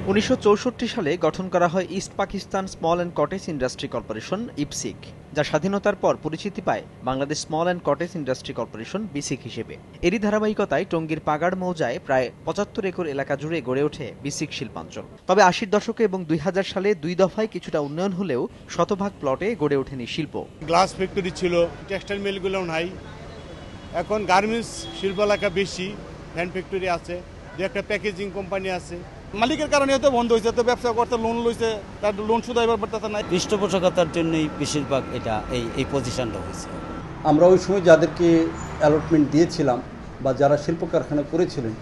1964 সালে গঠন করা হয় East Pakistan small and cottage industry corporation EPSIC, যা স্বাধীনতার পর পরিচিতি পায় Bangladesh small and cottage industry corporation BSCIC হিসেবে। এরই ধারাবাহিকতায় টঙ্গীর পাগাড় মৌজায় প্রায় 75 একর এলাকা জুড়ে গড়ে ওঠে বিসিক শিল্পাঞ্চল। তবে 80-র দশকে এবং 2000 সালে 2 দফায় কিছুটা উন্নয়ন হলেও শতভাগ প্লটে গড়ে ওঠেনি শিল্প। গ্লাস ফ্যাক্টরি ছিল, টেক্সটাইল মিলগুলো নাই, এখন গার্মেন্টস শিল্প এলাকা বেশি, ফ্যান ফ্যাক্টরি আছে, দু একটা প্যাকেজিং কোম্পানি আছে। মালিকের কারণে তো বন্ধ হয়েছে, তো ব্যবসা করতে লোন লইছে, তার লোন শুধু এবার পারতেছে না। পৃষ্ঠপোষকতার জন্যই বেশিরভাগ এটা এই পজিশনটা হয়েছে। আমরা ওই সময় যাদেরকে অ্যালটমেন্ট দিয়েছিলাম বা যারা শিল্প কারখানা করেছিলেন,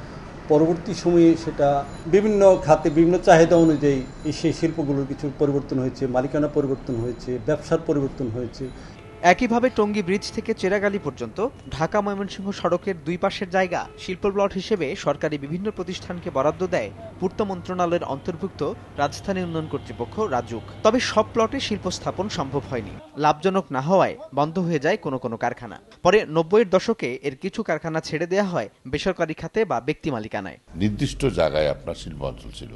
পরবর্তী সময়ে সেটা বিভিন্ন খাতে বিভিন্ন চাহিদা অনুযায়ী সেই শিল্পগুলোর কিছু পরিবর্তন হয়েছে, মালিকানা পরিবর্তন হয়েছে, ব্যবসার পরিবর্তন হয়েছে। একইভাবে টঙ্গী ব্রিজ থেকে চেরাগালি পর্যন্ত ঢাকা ময়মনসিংহ সড়কের দুই পাশের জায়গা শিল্প প্লট হিসেবে সরকারি বিভিন্ন প্রতিষ্ঠানকে বরাদ্দ দেয় পূর্ত মন্ত্রণালয়ের অন্তর্ভুক্ত রাজধানী উন্নয়ন কর্তৃপক্ষ রাজুক। তবে সব প্লটে শিল্প স্থাপন সম্ভব হয়নি। লাভজনক না হওয়ায় বন্ধ হয়ে যায় কোনো কোনো কারখানা। পরে 90-এর দশকে এর কিছু কারখানা ছেড়ে দেওয়া হয় বেসরকারি খাতে বা ব্যক্তি মালিকানায়। নির্দিষ্ট জায়গায় আপনার শিল্পাঞ্চল ছিল,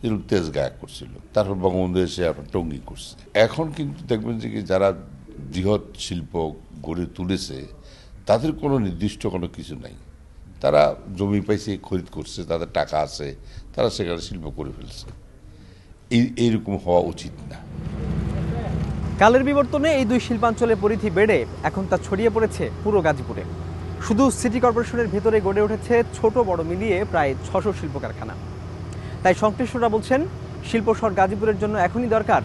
যেরকম তেজগাঁও করছিল, তারপর বঙ্গবন্ধু এসে আপনার টঙ্গী করছে। এখন কিন্তু দেখবেন যে যারা বৃহৎ শিল্প গড়ে তুলেছে তাদের কোনো নির্দিষ্ট কোনো কিছু নাই। তারা জমি পাইছে, খরিদ করছে, তাদের টাকা আছে, তারা সেখানে শিল্প করে ফেলছে। এইরকম হওয়া উচিত না। কালের বিবর্তনে এই দুই শিল্পাঞ্চলের পরিধি বেড়ে এখন তা ছড়িয়ে পড়েছে পুরো গাজীপুরে। শুধু সিটি কর্পোরেশনের ভেতরে গড়ে উঠেছে ছোট বড় মিলিয়ে প্রায় 600 শিল্প কারখানা। তাই সংশ্লিষ্টরা বলছেন, শিল্প শহর গাজীপুরের জন্য এখনই দরকার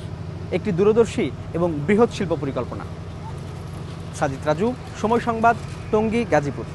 একটি দূরদর্শী এবং বৃহৎ শিল্প পরিকল্পনা। সাজিদ রাজু, সময় সংবাদ, টঙ্গী, গাজীপুর।